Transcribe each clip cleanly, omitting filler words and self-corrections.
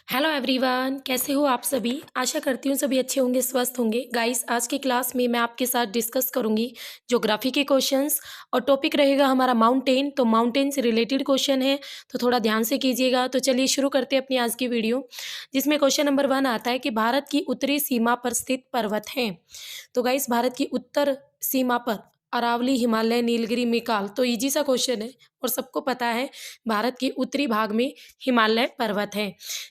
Hello everyone, कैसे हो आप सभी। आशा करती हूँ सभी अच्छे होंगे, स्वस्थ होंगे। गाइस, आज की क्लास में मैं आपके साथ डिस्कस करूँगी ज्योग्राफी के क्वेश्चंस और टॉपिक रहेगा हमारा माउंटेन। तो माउंटेन से रिलेटेड क्वेश्चन है, तो थोड़ा ध्यान से कीजिएगा। तो चलिए शुरू करते हैं अपनी आज की वीडियो, जिसमें क्वेश्चन नंबर 1 आता है कि भारत की उत्तरी सीमा पर स्थित पर्वत हैं। तो गाइस, भारत की उत्तर सीमा पर अरावली, हिमालय, नीलगिरी, मैकाल। तो इजी सा क्वेश्चन है और सबको पता है भारत के उत्तरी भाग में हिमालय पर्वत है।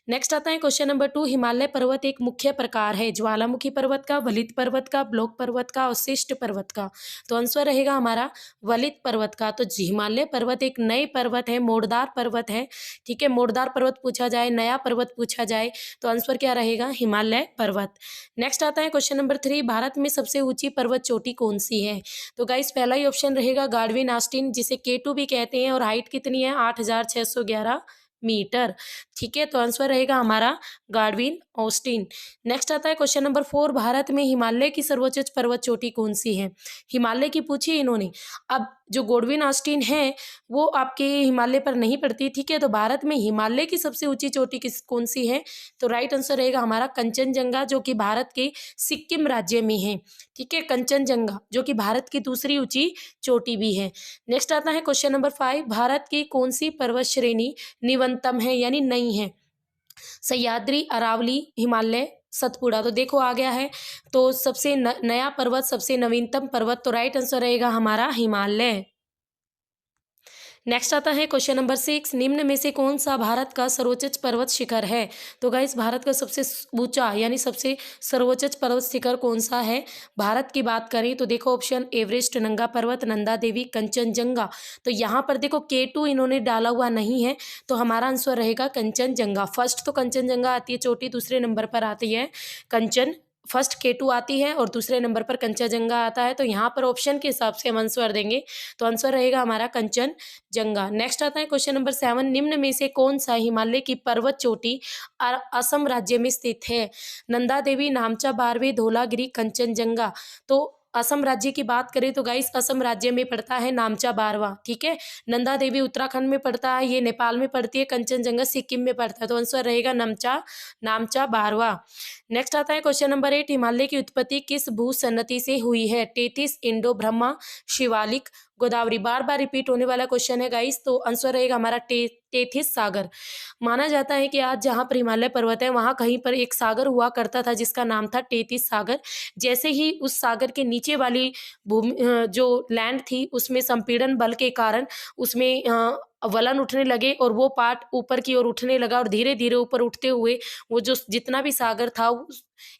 नेक्स्ट आता है क्वेश्चन नंबर 2। हिमालय पर्वत एक मुख्य प्रकार है ज्वालामुखी पर्वत का, वलित पर्वत का, ब्लॉक पर्वत का और शिष्ट पर्वत का। तो आंसर रहेगा हमारा वलित पर्वत का। तो हिमालय पर्वत एक नए पर्वत है, मोड़दार पर्वत है। ठीक है, मोड़दार पर्वत पूछा जाए, नया पर्वत पूछा जाए तो आंसर क्या रहेगा? हिमालय पर्वत। नेक्स्ट आता है क्वेश्चन नंबर 3। भारत में सबसे ऊंची पर्वत चोटी कौन सी है? तो गाइस, पहला ही ऑप्शन रहेगा गार्डविन आस्टीन, जिसे K2 भी कहते हैं, और हाइट कितनी है? 8611 मीटर। ठीक है, तो आंसर रहेगा हमारा गार्डविन ऑस्टिन। नेक्स्ट आता है क्वेश्चन नंबर 4। भारत में हिमालय की सर्वोच्च पर्वत चोटी कौन सी है? हिमालय की पूछी इन्होंने। अब जो गार्डविन ऑस्टिन है वो आपके हिमालय पर नहीं पड़ती। ठीक है, तो भारत में हिमालय की सबसे ऊंची चोटी कौन सी है? तो राइट आंसर रहेगा हमारा कंचनजंगा, जो कि भारत के सिक्किम राज्य में है। ठीक है, कंचनजंगा जो कि भारत की दूसरी ऊंची चोटी भी है। नेक्स्ट आता है क्वेश्चन नंबर 5। भारत की कौन सी पर्वत श्रेणी निवनतम है यानी नई है? सह्याद्री, अरावली, हिमालय, सतपुड़ा। तो देखो आ गया है। तो सबसे नया पर्वत, सबसे नवीनतम पर्वत, तो राइट आंसर रहेगा हमारा हिमालय। नेक्स्ट आता है क्वेश्चन नंबर 6। निम्न में से कौन सा भारत का सर्वोच्च पर्वत शिखर है? तो गाइस, भारत का सबसे ऊंचा यानी सबसे सर्वोच्च पर्वत शिखर कौन सा है? भारत की बात करें तो देखो ऑप्शन एवरेस्ट, नंगा पर्वत, नंदा देवी, कंचनजंगा। तो यहाँ पर देखो K2 इन्होंने डाला हुआ नहीं है, तो हमारा आंसर रहेगा कंचनजंगा। फर्स्ट तो कंचनजंगा आती है चोटी, दूसरे नंबर पर आती है कंचन। फर्स्ट K2 आती है और दूसरे नंबर पर कंचनजंगा आता है। तो यहाँ पर ऑप्शन के हिसाब से हम आंसर देंगे, तो आंसर रहेगा हमारा कंचनजंगा। नेक्स्ट आता है क्वेश्चन नंबर 7। निम्न में से कौन सा हिमालय की पर्वत चोटी असम राज्य में स्थित है? नंदा देवी, नामचा बारहवीं, धौलागिरी, कंचनजंगा। तो असम राज्य की बात करें तो गाइस, असम राज्य में पड़ता है नामचा बारवा। ठीक है, नंदा देवी उत्तराखंड में पड़ता है, ये नेपाल में पड़ती है, कंचनजंगा सिक्किम में पड़ता है। तो आंसर रहेगा नामचा बारवा। नेक्स्ट आता है क्वेश्चन नंबर 8। हिमालय की उत्पत्ति किस भूसन्नति से हुई है? टेथिस, इंडो ब्रह्मा, शिवालिक, गोदावरी। बार बार रिपीट होने वाला क्वेश्चन है गाइस, तो आंसर रहेगा हमारा टेथिस सागर। माना जाता है कि आज जहाँ पर हिमालय पर्वत है वहाँ कहीं पर एक सागर हुआ करता था जिसका नाम था टेथिस सागर। जैसे ही उस सागर के नीचे वाली भूमि जो लैंड थी उसमें संपीड़न बल के कारण उसमें वलन उठने लगे और वो पार्ट ऊपर की ओर उठने लगा, और धीरे धीरे ऊपर उठते हुए वो जो जितना भी सागर था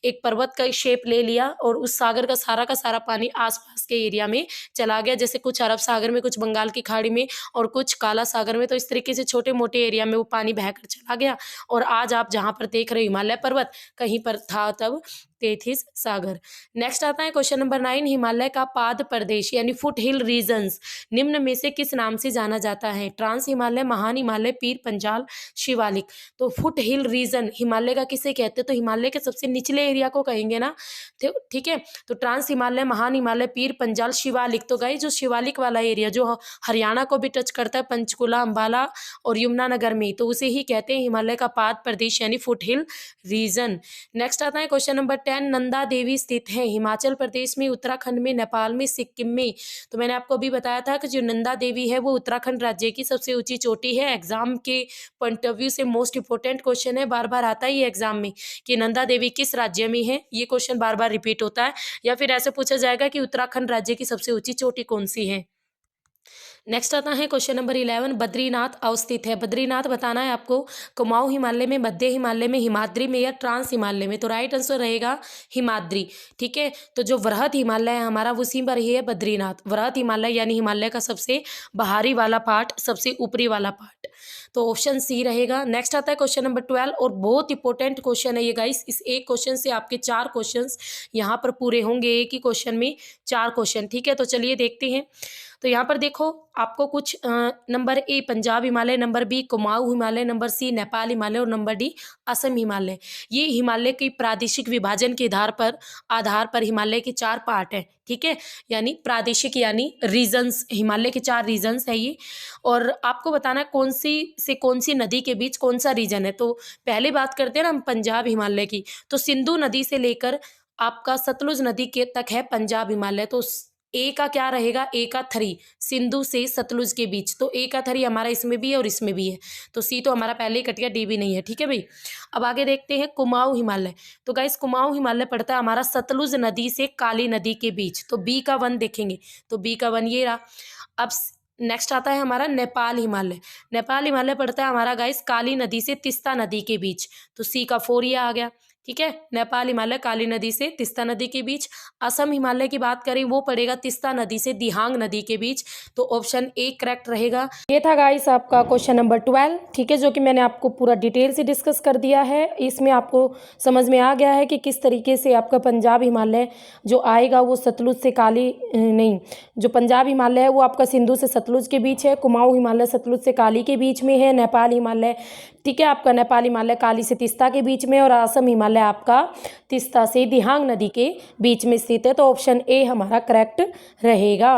एक पर्वत का शेप ले लिया, और उस सागर का सारा पानी आसपास के एरिया में चला गया। जैसे कुछ अरब सागर में, कुछ बंगाल की खाड़ी में और कुछ काला सागर में। तो इस तरीके से छोटे मोटे एरिया में वो पानी बहकर चला गया, और आज आप जहाँ पर देख रहे हो हिमालय पर्वत, कहीं पर था तब टेथिस सागर। नेक्स्ट आता है क्वेश्चन नंबर 9। हिमालय का पाद प्रदेश यानी फुट हिल रीजन्स निम्न में से किस नाम से जाना जाता है? ट्रांस हिमालय, महान हिमालय, पीर पंजाल, शिवालिक। तो फुट हिल रीजन हिमालय का किसे कहते हैं? तो हिमालय के सबसे निचले एरिया को कहेंगे ना। ठीक है, तो ट्रांस हिमालय, महान हिमालय, पीर पंजाल, शिवालिक। तो गाइस, जो शिवालिक वाला एरिया जो हरियाणा को भी टच करता है, पंचकुला, अंबाला और यमुनानगर में, तो उसे ही कहते हैं हिमालय का पाद प्रदेश यानी फुट हिल रीजन। नेक्स्ट आता है क्वेश्चन नंबर 10। नंदा देवी स्थित है हिमाचल प्रदेश में, उत्तराखंड में, नेपाल में, सिक्किम में। तो मैंने आपको अभी बताया था कि जो नंदा देवी है वो उत्तराखंड राज्य की सबसे ऊंची चोटी है। एग्जाम के पॉइंट ऑफ व्यू से मोस्ट इंपोर्टेंट क्वेश्चन है, बार बार आता है ये एग्जाम में कि नंदा देवी किस राज्य में है। ये क्वेश्चन बार बार रिपीट होता है, या फिर ऐसे पूछा जाएगा कि उत्तराखंड राज्य की सबसे ऊंची चोटी कौन सी है। नेक्स्ट आता है क्वेश्चन नंबर 11। बद्रीनाथ अवस्थित है। बद्रीनाथ बताना है आपको कुमाऊं हिमालय में, मध्य हिमालय में, हिमाद्री में या ट्रांस हिमालय में। तो राइट आंसर रहेगा हिमाद्री। ठीक है, तो जो वृहद हिमालय है हमारा उसी पर ही है बद्रीनाथ। वृहद हिमालय यानी हिमालय का सबसे बाहरी वाला पार्ट, सबसे ऊपरी वाला पार्ट। तो ऑप्शन सी रहेगा। नेक्स्ट आता है क्वेश्चन नंबर 12, और बहुत इंपॉर्टेंट क्वेश्चन है ये गाइस। इस एक क्वेश्चन से आपके 4 क्वेश्चन यहाँ पर पूरे होंगे, एक ही क्वेश्चन में 4 क्वेश्चन। ठीक है, तो चलिए देखते हैं। तो यहाँ पर देखो आपको कुछ number A Punjab Himalaya, number B Kumaon Himalaya, number C Nepal Himalaya और नंबर डी असम हिमालय। ये हिमालय के प्रादेशिक विभाजन के आधार पर हिमालय के 4 पार्ट हैं, ठीक है, यानी प्रादेशिक यानी रीजन्स, हिमालय के 4 रीजन्स है ये। और आपको बताना है कौन सी नदी के बीच कौन सा रीजन है। तो पहले बात करते हैं ना हम पंजाब हिमालय की, तो सिंधु नदी से लेकर आपका सतलुज नदी के तक है पंजाब हिमालय। तो ए का क्या रहेगा, ए का 3 सिंधु से सतलुज के बीच, तो ए का 3 हमारा इसमें भी है और इसमें भी है, तो सी तो हमारा पहले ही कट गया, डी भी नहीं है, ठीक है भाई। अब आगे देखते हैं कुमाऊं हिमालय। तो गाइस कुमाऊं हिमालय पड़ता है हमारा सतलुज नदी से काली नदी के बीच, तो बी का 1 देखेंगे, तो बी का 1 ये रहा। अब नेक्स्ट आता है हमारा नेपाल हिमालय। नेपाल हिमालय पड़ता है हमारा गाइस काली नदी से तिस्ता नदी के बीच, तो सी का 4 ये आ गया, ठीक है। नेपाल हिमालय काली नदी से तिस्ता नदी के बीच। असम हिमालय की बात करें वो पड़ेगा तिस्ता नदी से दिहांग नदी के बीच, तो ऑप्शन ए करेक्ट रहेगा। ये था गाइस आपका क्वेश्चन नंबर 12, ठीक है, जो कि मैंने आपको पूरा डिटेल से डिस्कस कर दिया है। इसमें आपको समझ में आ गया है कि किस तरीके से आपका पंजाब हिमालय जो आएगा वो सतलुज से काली नहीं, जो पंजाब हिमालय है वो आपका सिंधु से सतलुज के बीच है, कुमाऊं हिमालय सतलुज से काली के बीच में है, नेपाल हिमालय, ठीक है, आपका नेपाल हिमालय काली से तिस्ता के बीच में, और असम हिमालय आपका तिस्ता से दिहांग नदी के बीच में स्थित है, तो ऑप्शन ए हमारा करेक्ट रहेगा।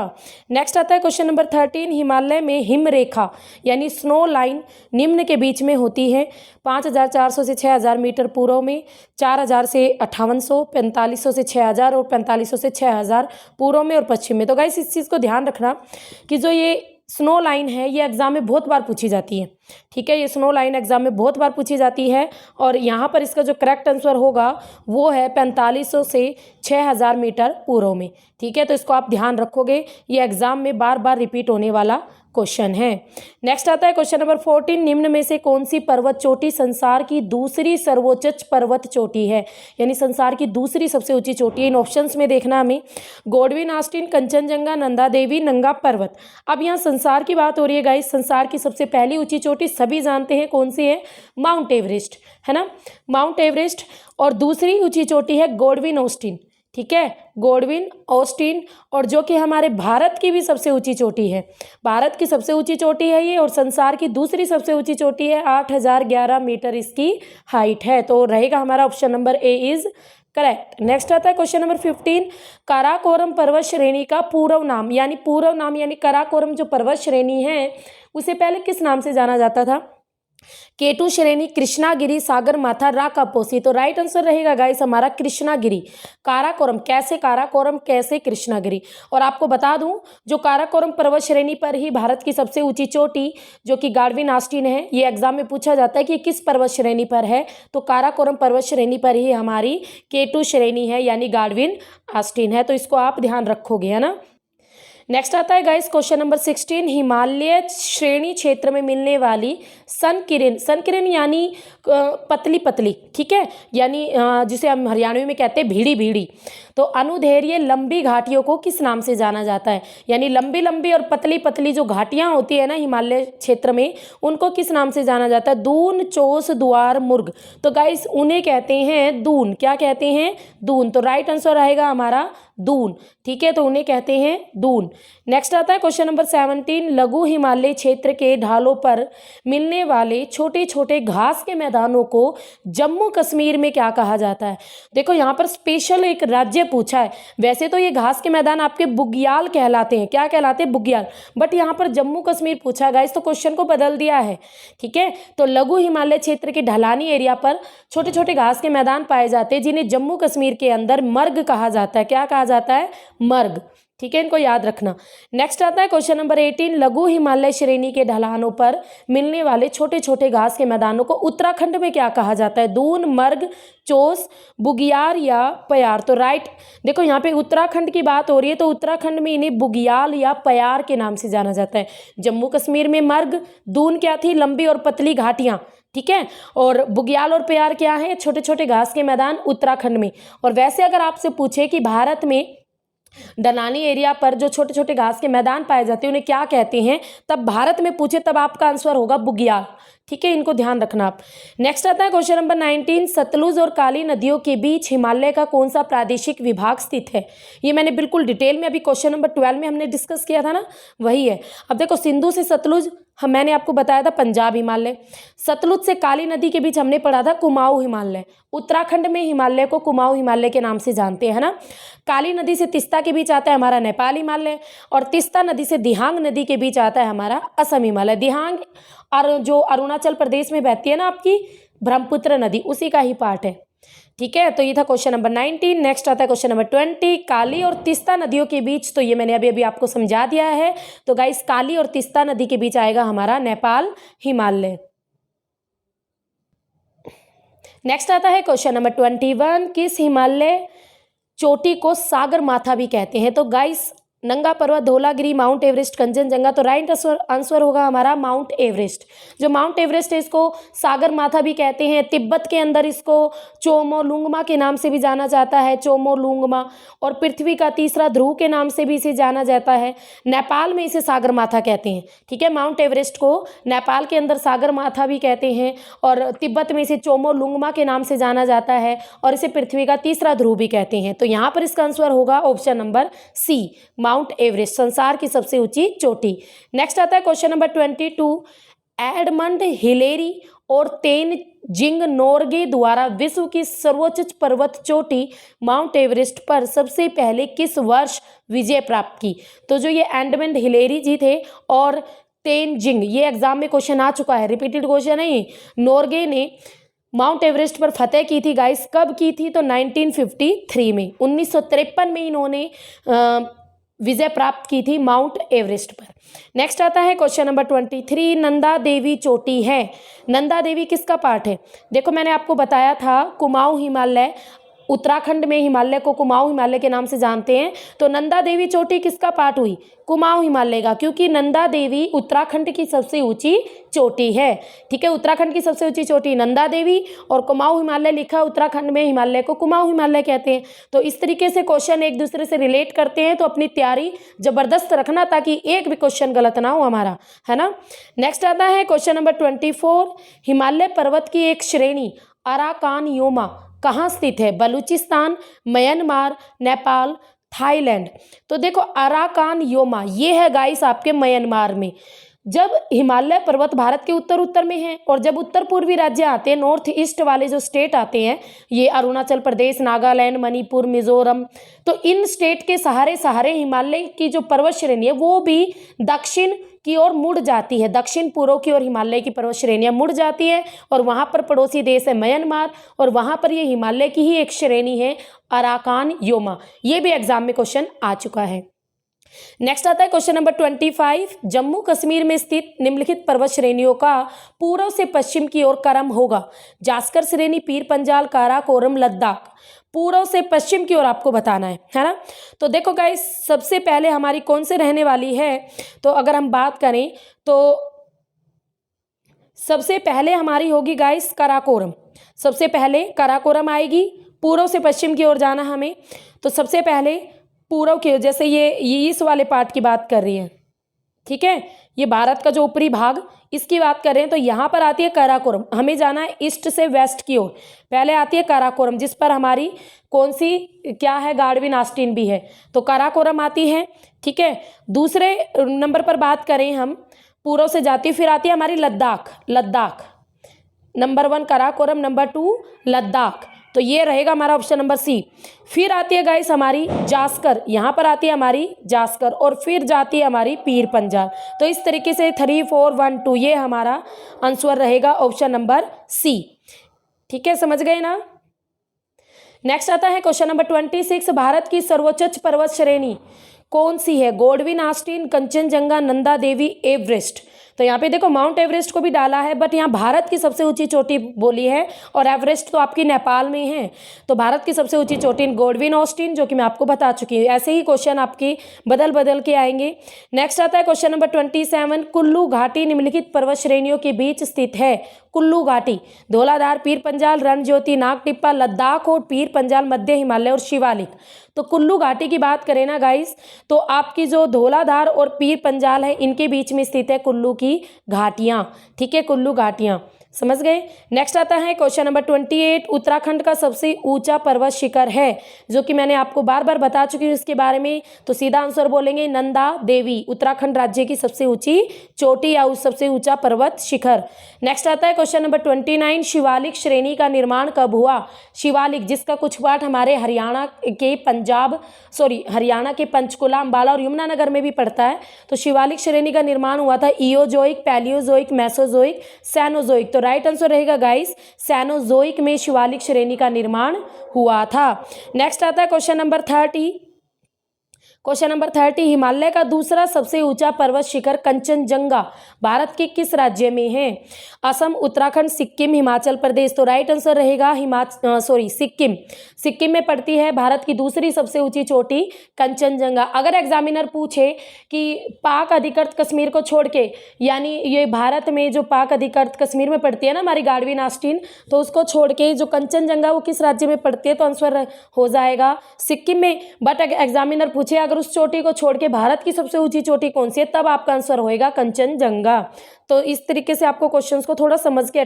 नेक्स्ट आता है क्वेश्चन नंबर 13, हिमालय में हिम रेखा यानी स्नो लाइन निम्न के बीच में होती है, 5400 से 6000 मीटर पूर्व में, 4000 से 5800, 4500 से 6000 और 4500 से 6000 पूर्व में और पश्चिम में। तो गाइस इस चीज़ को ध्यान रखना कि जो ये स्नो लाइन है ये एग्जाम में बहुत बार पूछी जाती है, ठीक है, ये स्नो लाइन एग्जाम में बहुत बार पूछी जाती है, और यहाँ पर इसका जो करेक्ट आंसर होगा वो है 4500 से 6000 मीटर पूर्व में, ठीक है, तो इसको आप ध्यान रखोगे, ये एग्जाम में बार बार रिपीट होने वाला क्वेश्चन है। नेक्स्ट आता है क्वेश्चन नंबर 14, निम्न में से कौन सी पर्वत चोटी संसार की दूसरी सर्वोच्च पर्वत चोटी है, यानी संसार की दूसरी सबसे ऊंची चोटी है। इन ऑप्शंस में देखना हमें, गोडविन आस्टीन, कंचनजंगा, नंदा देवी, नंगा पर्वत। अब यहाँ संसार की बात हो रही है गाइस, संसार की सबसे पहली ऊंची चोटी सभी जानते हैं कौन सी है, माउंट एवरेस्ट, है ना, माउंट एवरेस्ट, और दूसरी ऊंची चोटी है गोडविन ऑस्टीन, ठीक है, गोडविन ऑस्टीन, और जो कि हमारे भारत की भी सबसे ऊंची चोटी है, भारत की सबसे ऊंची चोटी है ये, और संसार की दूसरी सबसे ऊंची चोटी है, 8011 मीटर इसकी हाइट है, तो रहेगा हमारा option number A is correct. Next आता है क्वेश्चन नंबर 15, काराकोरम पर्वत श्रेणी का पूर्व नाम यानी काराकोरम जो पर्वत श्रेणी है उसे पहले किस नाम से जाना जाता था, केटू श्रेणी, कृष्णागिरी, सागर माथा, राकापोसी। तो राइट आंसर रहेगा गाइस हमारा कृष्णागिरी। काराकोरम कैसे कृष्णागिरी। और आपको बता दूं जो काराकोरम पर्वत श्रेणी पर ही भारत की सबसे ऊंची चोटी जो कि गाडविन आस्टीन है, ये एग्जाम में पूछा जाता है कि किस पर्वत श्रेणी पर है, तो काराकोरम पर्वत श्रेणी पर ही हमारी केटू श्रेणी है यानी गाडविन आस्टीन है, तो इसको आप ध्यान रखोगे, है ना। नेक्स्ट आता है गाइस क्वेश्चन नंबर 16, हिमालय श्रेणी क्षेत्र में मिलने वाली सन यानी पतली पतली, ठीक है, यानी जिसे हम हरियाणवी में कहते हैं भीड़ी भीड़ी, तो अनुदैर्घ्य लंबी घाटियों को किस नाम से जाना जाता है, यानी लंबी लंबी और पतली पतली जो घाटियां होती है ना हिमालय क्षेत्र में, उनको किस नाम से जाना जाता है, दून, चोस, द्वार, मुर्ग। तो गाइस उन्हें कहते हैं दून, क्या कहते हैं, दून, तो राइट आंसर आएगा हमारा दून, ठीक है, तो उन्हें कहते हैं दून। नेक्स्ट आता है क्वेश्चन नंबर 17, लघु हिमालय क्षेत्र के ढालों पर मिलने वाले छोटे छोटे घास के मैदानों को जम्मू कश्मीर में क्या कहा जाता है। देखो यहाँ पर स्पेशल एक राज्य पूछा है, वैसे तो ये घास के मैदान आपके बुग्याल कहलाते हैं, क्या कहलाते हैं, बुग्याल, बट यहाँ पर जम्मू कश्मीर पूछा है गाइस, तो क्वेश्चन को बदल दिया है, ठीक है। तो लघु हिमालय क्षेत्र के ढलानी एरिया पर छोटे छोटे घास के मैदान पाए जाते हैं जिन्हें जम्मू कश्मीर के अंदर मर्ग कहा जाता है, क्या कहा जाता है, मर्ग, ठीक है, इनको याद रखना। नेक्स्ट आता है क्वेश्चन नंबर 18, लघु हिमालय श्रेणी के ढलानों पर मिलने वाले छोटे छोटे घास के मैदानों को उत्तराखंड में क्या कहा जाता है, दून, मर्ग, चोस, बुगियाल या पयार। तो राइट, देखो यहाँ पे उत्तराखंड की बात हो रही है, तो उत्तराखंड में इन्हें बुगियाल या पयार के नाम से जाना जाता है। जम्मू कश्मीर में मर्ग, दून क्या थी, लंबी और पतली घाटियाँ, ठीक है, और बुग्याल और प्यार क्या है, छोटे छोटे घास के मैदान उत्तराखंड में। और वैसे अगर आपसे पूछे कि भारत में ढलानी एरिया पर जो छोटे छोटे घास के मैदान पाए जाते हैं उन्हें क्या कहते हैं, तब भारत में पूछे तब आपका आंसर होगा बुग्याल। ठीक है, इनको ध्यान रखना आप। नेक्स्ट आता है क्वेश्चन नंबर 19, सतलुज और काली नदियों के बीच हिमालय का कौन सा प्रादेशिक विभाग स्थित है। ये मैंने बिल्कुल डिटेल में अभी क्वेश्चन नंबर 12 में हमने डिस्कस किया था ना, वही है। अब देखो, सिंधु से सतलुज मैंने आपको बताया था पंजाब हिमालय, सतलुज से काली नदी के बीच हमने पढ़ा था कुमाऊं हिमालय। उत्तराखंड में हिमालय को कुमाऊं हिमालय के नाम से जानते हैं ना। काली नदी से तिस्ता के बीच आता है हमारा नेपाल हिमालय, और तिस्ता नदी से दिहांग नदी के बीच आता है हमारा असम हिमालय। दिहांग और जो अरुणाचल प्रदेश में बहती है ना आपकी ब्रह्मपुत्र नदी, उसी का ही पार्ट है। ठीक है, तो ये था क्वेश्चन नंबर 19। नेक्स्ट आता है क्वेश्चन नंबर 20, काली और तिस्ता नदियों के बीच, तो ये मैंने अभी अभी आपको समझा दिया है। तो गाइस, काली और तिस्ता नदी के बीच आएगा हमारा नेपाल हिमालय। नेक्स्ट आता है क्वेश्चन नंबर 21, किस हिमालय चोटी को सागर माथा भी कहते हैं। तो गाइस, नंगा पर्वत, धौलागिरी, माउंट एवरेस्ट, कंचनजंगा, तो राइट आंसर होगा हमारा माउंट एवरेस्ट। जो माउंट एवरेस्ट है इसको सागर माथा भी कहते हैं। तिब्बत के अंदर इसको चोमोलुंगमा के नाम से भी जाना जाता है, चोमोलुंगमा। और पृथ्वी का तीसरा ध्रुव के नाम से भी इसे जाना जाता है। नेपाल में इसे सागर माथा कहते हैं। ठीक है, माउंट एवरेस्ट को नेपाल के अंदर सागर माथा भी कहते हैं, और तिब्बत में इसे चोमोलुंगमा के नाम से जाना जाता है, और इसे पृथ्वी का तीसरा ध्रुव भी कहते हैं। तो यहाँ पर इसका आंसर होगा option number C, Mount Everest, संसार की सबसे ऊंची चोटी। नेक्स्ट आता है क्वेश्चन नंबर 22, एडमंड हिलेरी और तेनजिंग नोर्गे द्वारा विश्व की सर्वोच्च पर्वत चोटी माउंट एवरेस्ट पर सबसे पहले किस वर्ष विजय प्राप्त की। तो जो ये एडमंड हिलेरी जी थे और तेनजिंग, ये एग्जाम में क्वेश्चन आ चुका है, रिपीटेड क्वेश्चन है। नोर्गे ने माउंट एवरेस्ट पर फतेह की थी गाइस, कब की थी, तो 1953 में, 1953 में इन्होंने विजय प्राप्त की थी माउंट एवरेस्ट पर। नेक्स्ट आता है क्वेश्चन नंबर 23, नंदा देवी चोटी है। नंदा देवी किसका पार्ट है। देखो, मैंने आपको बताया था कुमाऊं हिमालय, उत्तराखंड में हिमालय को कुमाऊं हिमालय के नाम से जानते हैं। तो नंदा देवी चोटी किसका पार्ट हुई, कुमाऊं हिमालय का, क्योंकि नंदा देवी उत्तराखंड की सबसे ऊंची चोटी है। ठीक है, उत्तराखंड की सबसे ऊंची चोटी नंदा देवी, और कुमाऊं हिमालय लिखा उत्तराखंड में, हिमालय को कुमाऊं हिमालय कहते हैं। तो इस तरीके से क्वेश्चन एक दूसरे से रिलेट करते हैं, तो अपनी तैयारी जबरदस्त रखना ताकि एक भी क्वेश्चन गलत ना हो हमारा, है ना। नेक्स्ट आता है क्वेश्चन नंबर 24, हिमालय पर्वत की एक श्रेणी अराकान योमा कहाँ स्थित है। Balochistan, Myanmar, Nepal, Thailand. तो देखो, अराकान योमा ये है गाइस आपके म्यांमार में। जब हिमालय पर्वत भारत के उत्तर में है, और जब उत्तर पूर्वी राज्य आते हैं, नॉर्थ ईस्ट वाले जो स्टेट आते हैं, ये अरुणाचल प्रदेश, नागालैंड, मणिपुर, मिजोरम, तो इन स्टेट के सहारे सहारे हिमालय की जो पर्वत श्रेणी है वो भी दक्षिण की ओर मुड़ जाती है, दक्षिण पूर्व की ओर हिमालय की पर्वत श्रेणियां मुड़ जाती है, और वहां पर पड़ोसी देश है म्यांमार, और वहां पर ये हिमालय की ही एक श्रेणी है अराकान योमा। ये भी एग्जाम में क्वेश्चन आ चुका है। नेक्स्ट आता है क्वेश्चन नंबर 25, जम्मू कश्मीर में स्थित निम्नलिखित पर्वत श्रेणियों का पूर्व से पश्चिम की ओर क्रम होगा। जास्कर श्रेणी, पीर पंजाल, काराकोरम, लद्दाख। पूर्व से पश्चिम की ओर आपको बताना है ना। तो देखो गाइस, सबसे पहले हमारी कौन से रहने वाली है, तो अगर हम बात करें तो सबसे पहले हमारी होगी गाइस काराकोरम। सबसे पहले काराकोरम आएगी, पूर्व से पश्चिम की ओर जाना हमें। तो सबसे पहले पूर्व की, जैसे ये इस वाले पार्ट की बात कर रही है, ठीक है, ये भारत का जो ऊपरी भाग, इसकी बात करें तो यहाँ पर आती है काराकोरम। हमें जाना है ईस्ट से वेस्ट की ओर। पहले आती है काराकोरम, जिस पर हमारी कौन सी क्या है, गार्डविन आस्टीन भी है, तो काराकोरम आती है। ठीक है, दूसरे नंबर पर बात करें हम, पूर्व से जाती, फिर आती है हमारी लद्दाख। Ladakh number 1 Karakoram, number 2 Ladakh. तो ये रहेगा हमारा ऑप्शन नंबर सी। फिर आती है गाइस हमारी जास्कर, यहाँ पर आती है हमारी जास्कर, और फिर जाती है हमारी पीर पंजाल। तो इस तरीके से 3, 4, 1, 2 ये हमारा आंसर रहेगा ऑप्शन नंबर सी। ठीक है, समझ गए ना। नेक्स्ट आता है क्वेश्चन नंबर 26, भारत की सर्वोच्च पर्वत श्रेणी कौन सी है। Gold Wing Austin, Kanchenjunga, Nanda Devi, Everest. तो यहाँ पे देखो माउंट एवरेस्ट को भी डाला है, बट यहाँ भारत की सबसे ऊंची चोटी बोली है, और एवरेस्ट तो आपकी नेपाल में है। तो भारत की सबसे ऊंची चोटी गोडविन ऑस्टिन, जो कि मैं आपको बता चुकी हूँ। ऐसे ही क्वेश्चन आपके बदल बदल के आएंगे। नेक्स्ट आता है क्वेश्चन नंबर 27, कुल्लू घाटी निम्नलिखित पर्वत श्रेणियों के बीच स्थित है। कुल्लू घाटी, धौलाधार, पीर पंजाल, रणज्योति, नागटिप्पा, लद्दाख और पीर पंजाल, मध्य हिमालय और शिवालिक। तो कुल्लू घाटी की बात करें ना गाइस, तो आपकी जो धौलाधार और पीर पंजाल है, इनके बीच में स्थित है कुल्लू की घाटियां। ठीक है, कुल्लू घाटियां, समझ गए। नेक्स्ट आता है क्वेश्चन नंबर 28, उत्तराखंड का सबसे ऊंचा पर्वत शिखर है, जो कि मैंने आपको बार बार बता चुकी हूँ इसके बारे में। तो सीधा आंसर बोलेंगे नंदा देवी, उत्तराखंड राज्य की सबसे ऊंची चोटी या उस सबसे ऊंचा पर्वत शिखर। नेक्स्ट आता है क्वेश्चन नंबर 29, शिवालिक श्रेणी का निर्माण कब हुआ। शिवालिक, जिसका कुछ पार्ट हमारे हरियाणा के पंचकुला, अंबाला और यमुनानगर में भी पड़ता है। तो शिवालिक श्रेणी का निर्माण हुआ था इयोजोइक, पैलियोजोइक, मेसोजोइक, सैनोजोइक। तो राइट आंसर रहेगा गाइस सैनोजोइक में शिवालिक श्रेणी का निर्माण हुआ था। नेक्स्ट आता है question number 30। Question number 30, Himalaya का दूसरा सबसे ऊंचा पर्वत शिखर कंचनजंगा भारत के किस राज्य में है। असम, उत्तराखंड, सिक्किम, हिमाचल प्रदेश। तो राइट आंसर रहेगा सिक्किम। सिक्किम में पड़ती है भारत की दूसरी सबसे ऊंची चोटी कंचनजंगा। अगर एग्जामिनर पूछे कि पाक अधिकृत कश्मीर को छोड़ के, यानी ये भारत में जो पाक अधिकृत कश्मीर में पड़ती है ना हमारी गाडविन ऑस्टिन, तो उसको छोड़ के जो कंचनजंगा वो किस राज्य में पड़ती है, तो आंसर हो जाएगा सिक्किम में। बट एग्जामिनर पूछे अगर उस चोटी को छोड़ के भारत की सबसे ऊंची चोटी कौन सी है, तब आपका आंसर होएगा कंचनजंगा। तो इस तरीके से आपको क्वेश्चंस को थोड़ा समझ के।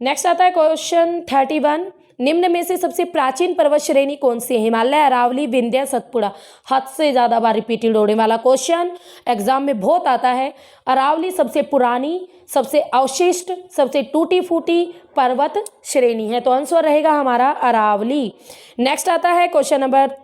नेक्स्ट आता है क्वेश्चन 31, निम्न में से सबसे प्राचीन पर्वत श्रेणी कौन सी है। हिमालय, अरावली, विंध्य, सतपुड़ा। हद से ज्यादा बार रिपीटेड होने वाला क्वेश्चन एग्जाम में बहुत आता है। अरावली सबसे पुरानी, सबसे अवशिष्ट, सबसे टूटी फूटी पर्वत श्रेणी है। तो आंसर रहेगा हमारा अरावली। नेक्स्ट आता है क्वेश्चन नंबर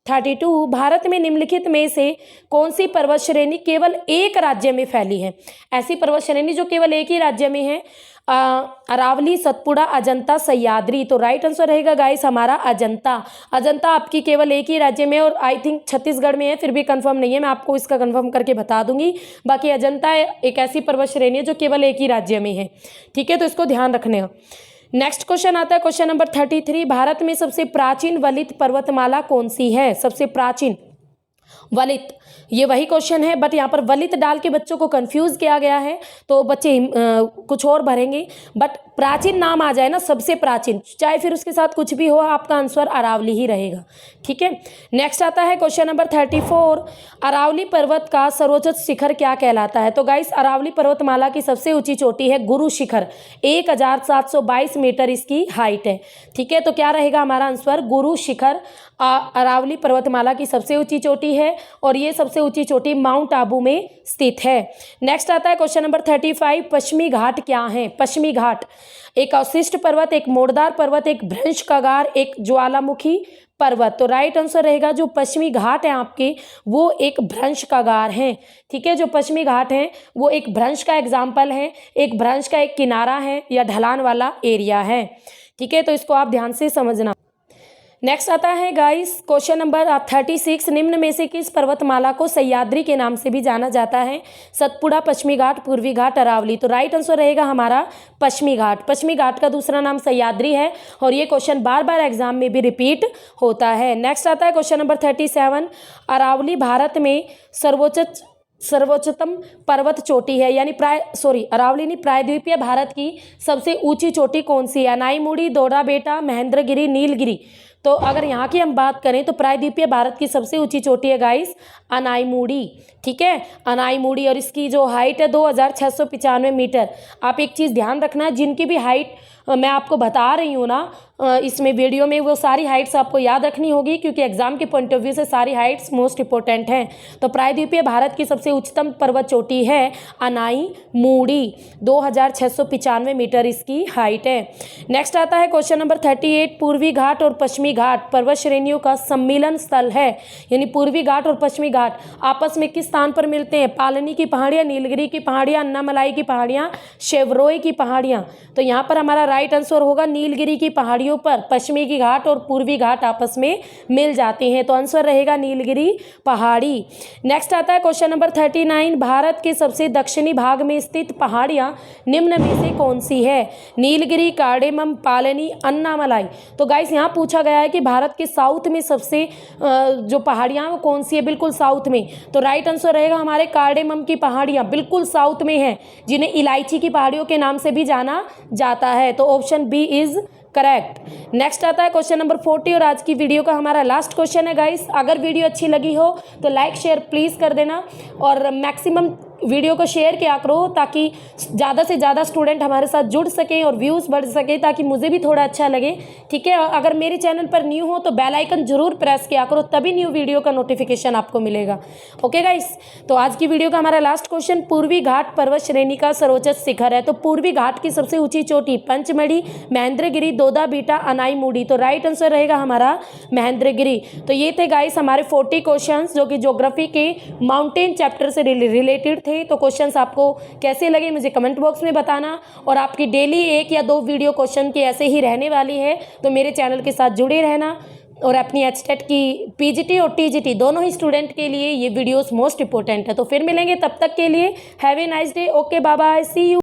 32, भारत में निम्नलिखित में से कौन सी पर्वत श्रेणी केवल एक राज्य में फैली है। ऐसी पर्वत श्रेणी जो केवल एक ही राज्य में है। अरावली, सतपुड़ा, अजंता, सह्याद्री। तो राइट आंसर रहेगा गाइस हमारा अजंता। अजंता आपकी केवल एक ही राज्य में, और आई थिंक छत्तीसगढ़ में है, फिर भी कंफर्म नहीं है, मैं आपको इसका कंफर्म करके बता दूंगी। बाकी अजंता एक ऐसी पर्वत श्रेणी है जो केवल एक ही राज्य में है। ठीक है, तो इसको ध्यान रखने का। नेक्स्ट क्वेश्चन आता है क्वेश्चन नंबर 33, भारत में सबसे प्राचीन वलित पर्वतमाला कौन सी है। सबसे प्राचीन वलित, ये वही क्वेश्चन है, बट यहाँ पर वलित डाल के बच्चों को कंफ्यूज किया गया है, तो बच्चे कुछ और भरेंगे। बट प्राचीन नाम आ जाए ना, सबसे प्राचीन, चाहे फिर उसके साथ कुछ भी हो, आपका आंसर अरावली ही रहेगा। ठीक है, नेक्स्ट आता है क्वेश्चन नंबर 34, अरावली पर्वत का सर्वोच्च शिखर क्या कहलाता है। तो गाइस अरावली पर्वतमाला की सबसे ऊंची चोटी है गुरु शिखर, 1722 मीटर इसकी हाइट है। ठीक है, तो क्या रहेगा हमारा आंसर गुरु शिखर अरावली पर्वतमाला की सबसे ऊंची चोटी है, और ये सबसे ऊंची चोटी माउंट आबू में स्थित है। नेक्स्ट आता है क्वेश्चन नंबर 35, पश्चिमी घाट क्या है। पश्चिमी घाट एक अवशिष्ट पर्वत, एक मोड़दार पर्वत, एक भ्रंश कगार, एक ज्वालामुखी पर्वत। तो राइट आंसर रहेगा जो पश्चिमी घाट है आपके, वो एक भ्रंश कगार है। ठीक है, जो पश्चिमी घाट है वो एक भ्रंश का एग्जाम्पल है, एक भ्रंश का एक किनारा है या ढलान वाला एरिया है। ठीक है, तो इसको आप ध्यान से समझना। नेक्स्ट आता है गाइस क्वेश्चन नंबर 36, निम्न में से किस पर्वतमाला को सह्याद्री के नाम से भी जाना जाता है। सतपुड़ा, पश्चिमी घाट, पूर्वी घाट, अरावली। तो राइट आंसर रहेगा हमारा पश्चिमी घाट। पश्चिमी घाट का दूसरा नाम सह्याद्री है, और ये क्वेश्चन बार बार एग्जाम में भी रिपीट होता है। नेक्स्ट आता है क्वेश्चन नंबर 37, अरावली भारत में सर्वोच्चतम पर्वत चोटी है, यानी अरावली नहीं, प्रायद्वीपीय भारत की सबसे ऊंची चोटी कौन सी है। अनाईमुड़ी, दोडाबेटा, महेंद्रगिरी, नीलगिरी। तो अगर यहाँ की हम बात करें तो प्रायद्वीपीय भारत की सबसे ऊंची चोटी है गाइस अनाईमुड़ी। ठीक है, अनाईमुड़ी, और इसकी जो हाइट है 2695 मीटर। आप एक चीज़ ध्यान रखना, जिनकी भी हाइट मैं आपको बता रही हूँ ना इसमें वीडियो में, वो सारी हाइट्स आपको याद रखनी होगी, क्योंकि एग्जाम के पॉइंट ऑफ व्यू से सारी हाइट्स मोस्ट इंपॉर्टेंट हैं। तो प्रायद्वीपीय भारत की सबसे उच्चतम पर्वत चोटी है अनाईमुड़ी, 2695 मीटर इसकी हाइट है। नेक्स्ट आता है क्वेश्चन नंबर 38, पूर्वी घाट और पश्चिमी घाट पर्वत श्रेणियों का सम्मिलन स्थल है, यानी पूर्वी घाट और पश्चिमी घाट आपस में किस स्थान पर मिलते हैं। पालनी की पहाड़ियाँ, नीलगिरी की पहाड़ियाँ, अन्नामलाई की पहाड़ियाँ, शेवरोय की पहाड़ियाँ। तो यहाँ पर हमारा राइट आंसर होगा नीलगिरी की पहाड़ियों पहाड़ियों पर पश्चिमी घाट और पूर्वी घाट आपस में मिल जाते हैं। तो आंसर रहेगा नीलगिरी पहाड़ी। नेक्स्ट आता है क्वेश्चन नंबर 39, भारत के सबसे दक्षिणी भाग में स्थित पहाड़ियाँ निम्न में से कौन सी है? नीलगिरी, कार्डेमम, पालनी, अन्नामलाई। तो गाइस यहाँ पूछा गया है कि भारत के साउथ में सबसे जो पहाड़ियाँ वो कौन सी है? बिल्कुल साउथ में। तो राइट आंसर रहेगा हमारे कार्डेमम की पहाड़ियाँ बिल्कुल साउथ में हैं, जिन्हें इलायची की पहाड़ियों के नाम से भी जाना जाता है। तो option B is correct. Next आता है क्वेश्चन नंबर 40 और आज की वीडियो का हमारा लास्ट क्वेश्चन है गाइस। अगर वीडियो अच्छी लगी हो तो लाइक शेयर प्लीज़ कर देना और मैक्सिमम वीडियो को शेयर किया करो ताकि ज़्यादा से ज़्यादा स्टूडेंट हमारे साथ जुड़ सकें और व्यूज़ बढ़ सके, ताकि मुझे भी थोड़ा अच्छा लगे। ठीक है, अगर मेरे चैनल पर न्यू हो तो बेल आइकन जरूर प्रेस किया करो, तभी न्यू वीडियो का नोटिफिकेशन आपको मिलेगा। ओके गाइस, तो आज की वीडियो का हमारा लास्ट क्वेश्चन, पूर्वी घाट पर्वत श्रेणी का सर्वोच्च शिखर है। तो पूर्वी घाट की सबसे ऊंची चोटी पंचमढ़ी, महेंद्रगिरी, दोदा बीटा, अनाईमुड़ी। तो राइट आंसर रहेगा हमारा महेंद्रगिरी। तो ये थे गाइस हमारे 40 क्वेश्चंस जो कि ज्योग्राफी के माउंटेन चैप्टर से रिलेटेड थे। तो क्वेश्चंस आपको कैसे लगे मुझे कमेंट बॉक्स में बताना, और आपकी डेली 1 या 2 वीडियो क्वेश्चन की ऐसे ही रहने वाली है। तो मेरे चैनल के साथ जुड़े रहना और अपनी एचटेट की पीजीटी और टीजीटी दोनों ही स्टूडेंट के लिए ये वीडियोस मोस्ट इंपॉर्टेंट है। तो फिर मिलेंगे, तब तक के लिए have a nice day. Okay, bye bye, see you.